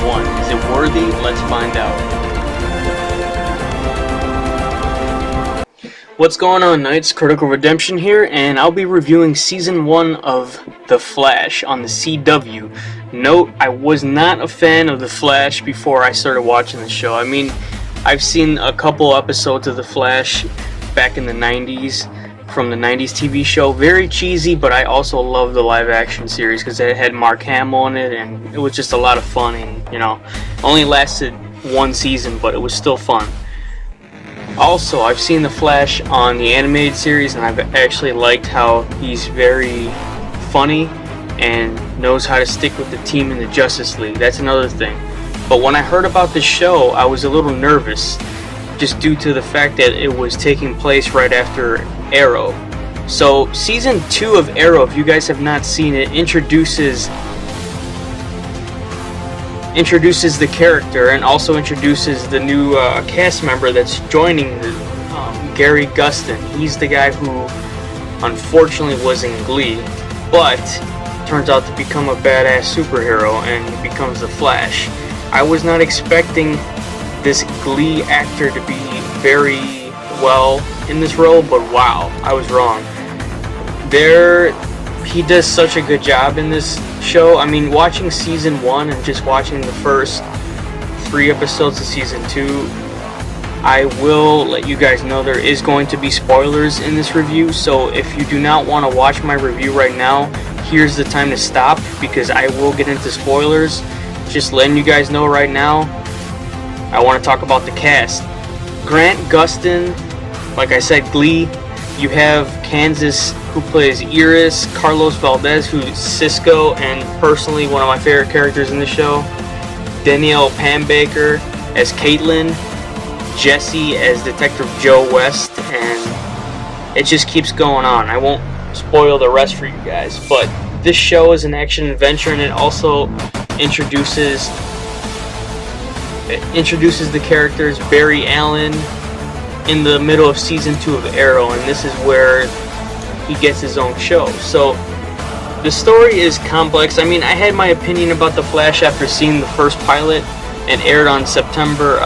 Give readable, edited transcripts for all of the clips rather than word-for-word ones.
1. Is it worthy? Let's find out. What's going on, Knights? Critical Redemption here, and I'll be reviewing Season 1 of The Flash on the CW. Note, I was not a fan of The Flash before I started watching the show. I mean, I've seen a couple episodes of The Flash back in the 90s, from the 90s TV show. Very cheesy, but I also love the live action series because it had Mark Hamill in it, and it was just a lot of fun, and, you know, only lasted one season, but it was still fun. Also, I've seen The Flash on the animated series, and I've actually liked how he's very funny and knows how to stick with the team in the Justice League. That's another thing. But when I heard about the show, I was a little nervous, just due to the fact that it was taking place right after Arrow. So, Season 2 of Arrow, if you guys have not seen it, introduces the character and also introduces the new cast member that's joining Gary Gustin. He's the guy who unfortunately was in Glee, but turns out to become a badass superhero, and he becomes the Flash. I was not expecting this Glee actor to be very well in this role, but wow, I was wrong. He does such a good job in this show. I mean, watching Season 1 and just watching the first 3 episodes of Season 2, I will let you guys know there is going to be spoilers in this review, so if you do not want to watch my review right now, here's the time to stop, because I will get into spoilers. Just letting you guys know right now, I want to talk about the cast. Grant Gustin, like I said, Glee. You have Kansas, who plays Iris, Carlos Valdez, who's Cisco, and personally one of my favorite characters in the show. Danielle Panabaker as Caitlin, Jesse as Detective Joe West, and it just keeps going on. I won't spoil the rest for you guys, but this show is an action adventure, and it also introduces the characters Barry Allen in the middle of Season 2 of Arrow, and this is where he gets his own show. So the story is complex. I mean, I had my opinion about The Flash after seeing the first pilot, and aired on October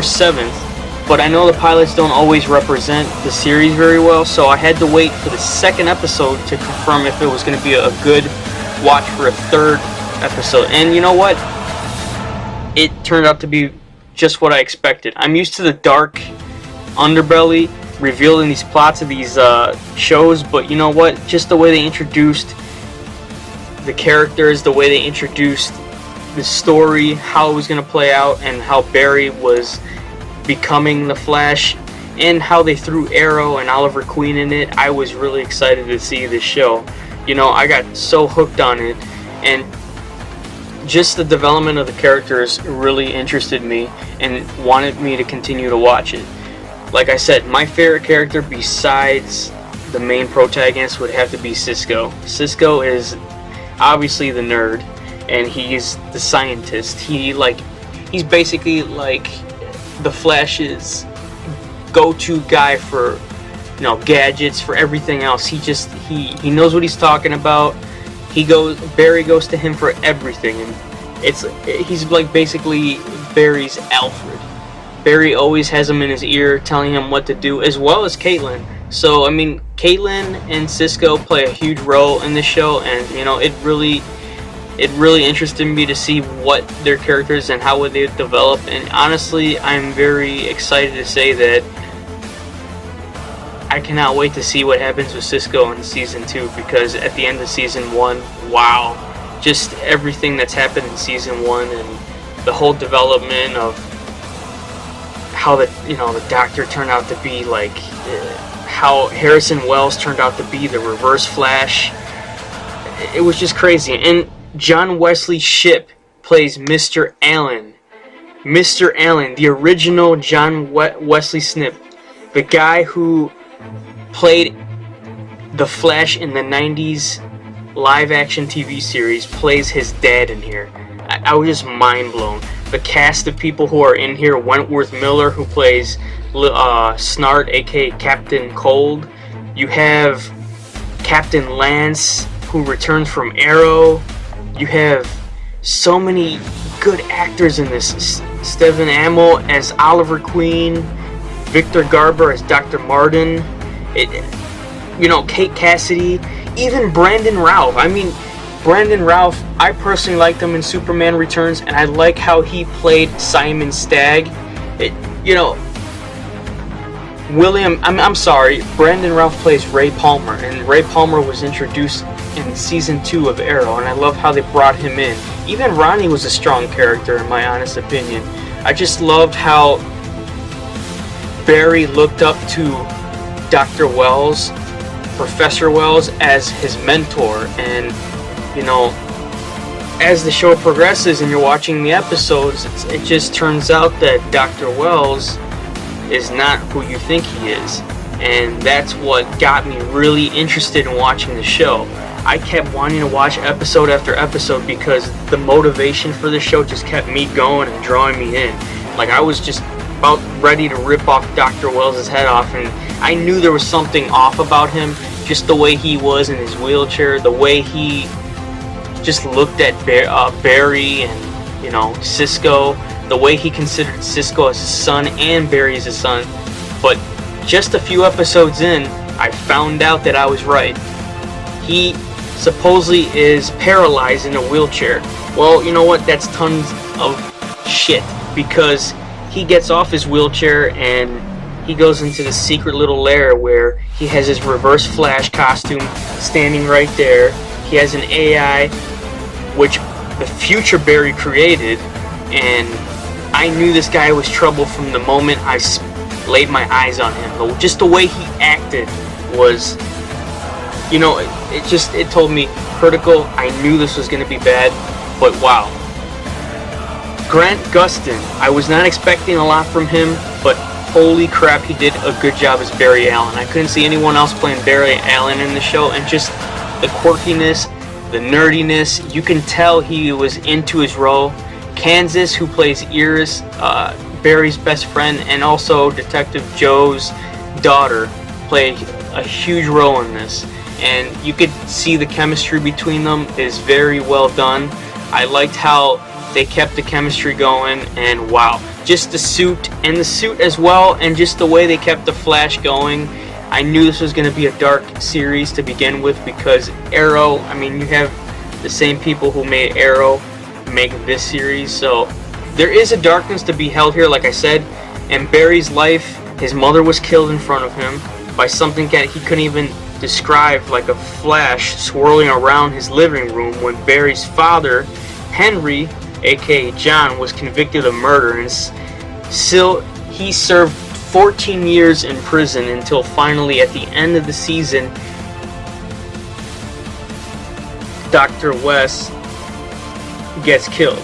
7th, but I know the pilots don't always represent the series very well, so I had to wait for the second episode to confirm if it was going to be a good watch for a third episode. And you know what? It turned out to be just what I expected. I'm used to the dark underbelly revealed in these plots of these shows, but you know what? Just the way they introduced the characters, the way they introduced the story, how it was going to play out, and how Barry was becoming the Flash, and how they threw Arrow and Oliver Queen in it, I was really excited to see this show. You know, I got so hooked on it, and just the development of the characters really interested me and wanted me to continue to watch it. Like I said, my favorite character besides the main protagonist would have to be Cisco. Cisco is obviously the nerd, and he's the scientist. He's basically like the Flash's go-to guy for, you know, gadgets, for everything else. He knows what he's talking about. Barry goes to him for everything, and he's like basically Barry's Alfred. Barry always has him in his ear, telling him what to do, as well as Caitlin. So I mean, Caitlin and Cisco play a huge role in this show, and you know, it really interested me to see what their characters and how would they develop. And honestly, I'm very excited to say that I cannot wait to see what happens with Cisco in Season 2, because at the end of Season 1, wow, just everything that's happened in Season 1 and the whole development of how the Doctor turned out to be, like how Harrison Wells turned out to be the Reverse Flash. It was just crazy. And John Wesley Shipp plays Mr. Allen. Mr. Allen, the original John Wesley Shipp, the guy who played the Flash in the 90s live-action TV series, plays his dad in here. I was just mind-blown. The cast of people who are in here: Wentworth Miller, who plays Snart, aka Captain Cold. You have Captain Lance, who returns from Arrow. You have so many good actors in this. Stephen Amell as Oliver Queen, Victor Garber as Dr. Martin, Kate Cassidy, even Brandon Routh. I mean, Brandon Routh, I personally liked him in Superman Returns, and I like how he played Simon Stagg. I'm sorry, Brandon Routh plays Ray Palmer, and Ray Palmer was introduced in season 2 of Arrow, and I love how they brought him in. Even Ronnie was a strong character, in my honest opinion. I just loved how Barry looked up to Dr. Wells, Professor Wells, as his mentor, and as the show progresses and you're watching the episodes, it just turns out that Dr. Wells is not who you think he is, and that's what got me really interested in watching the show. I kept wanting to watch episode after episode because the motivation for the show just kept me going and drawing me in. Like, I was just about ready to rip off Dr. Wells' head off, and I knew there was something off about him, just the way he was in his wheelchair, the way he just looked at Barry and Cisco, the way he considered Cisco as his son and Barry as his son. But just a few episodes in, I found out that I was right. He supposedly is paralyzed in a wheelchair. Well, you know what? That's tons of shit, because he gets off his wheelchair and he goes into the secret little lair where he has his Reverse Flash costume standing right there. He has an AI which the future Barry created, and I knew this guy was trouble from the moment I laid my eyes on him. Just the way he acted was, it told me, Critical, I knew this was going to be bad, but wow. Grant Gustin, I was not expecting a lot from him, but holy crap, he did a good job as Barry Allen. I couldn't see anyone else playing Barry Allen in the show, and just the quirkiness, the nerdiness, you can tell he was into his role. Kansas, who plays Iris, Barry's best friend, and also Detective Joe's daughter, played a huge role in this. And you could see the chemistry between them is very well done. I liked how they kept the chemistry going, and wow, just the suit as well, and just the way they kept the Flash going. I knew this was going to be a dark series to begin with, because Arrow, I mean, you have the same people who made Arrow make this series, so there is a darkness to be held here, like I said. And Barry's life, his mother was killed in front of him by something that he couldn't even describe, like a flash swirling around his living room, when Barry's father, Henry, aka John, was convicted of murder, and still he served 14 years in prison until finally at the end of the season Dr. West gets killed.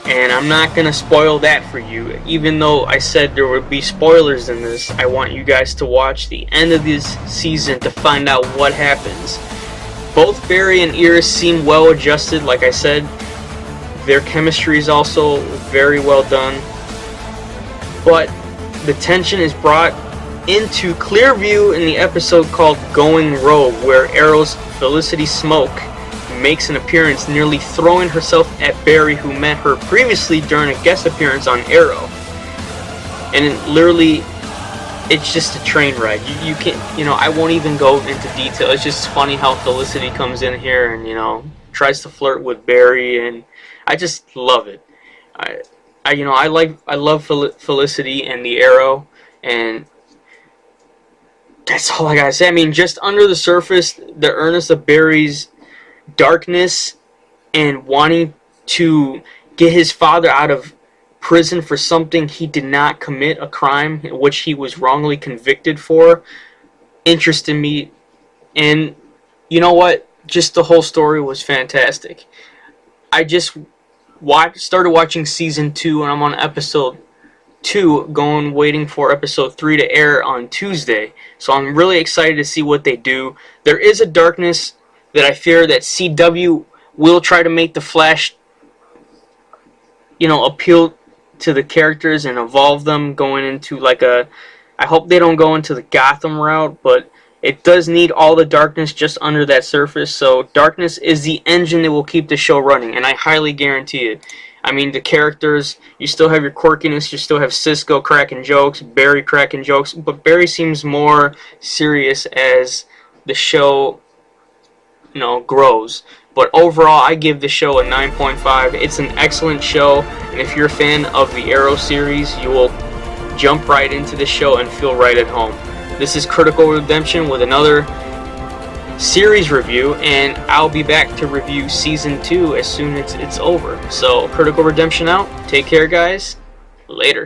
And I'm not gonna spoil that for you, even though I said there would be spoilers in this. I want you guys to watch the end of this season to find out what happens. Both Barry and Iris seem well adjusted, like I said. Their chemistry is also very well done. But the tension is brought into clear view in the episode called Going Rogue, where Arrow's Felicity Smoke makes an appearance, nearly throwing herself at Barry, who met her previously during a guest appearance on Arrow. And it's just a train wreck. You can't, I won't even go into detail. It's just funny how Felicity comes in here and, tries to flirt with Barry, and I just love it. I love Felicity and the Arrow, and that's all I gotta say. I mean, just under the surface, the earnest of Barry's darkness and wanting to get his father out of prison for something he did not commit, a crime which he was wrongly convicted for, interested me. And you know what? Just the whole story was fantastic. I just started watching season 2, and I'm on episode 2, waiting for episode 3 to air on Tuesday. So I'm really excited to see what they do. There is a darkness that I fear that CW will try to make the Flash, appeal to the characters and evolve them, going into I hope they don't go into the Gotham route, but It does need all the darkness just under that surface, so darkness is the engine that will keep the show running, and I highly guarantee it. I mean, the characters, you still have your quirkiness, you still have Cisco cracking jokes, Barry cracking jokes, but Barry seems more serious as the show, grows. But overall, I give the show a 9.5. It's an excellent show, and if you're a fan of the Arrow series, you will jump right into the show and feel right at home. This is Critical Redemption with another series review, and I'll be back to review Season 2 as soon as it's over. So, Critical Redemption out. Take care, guys. Later.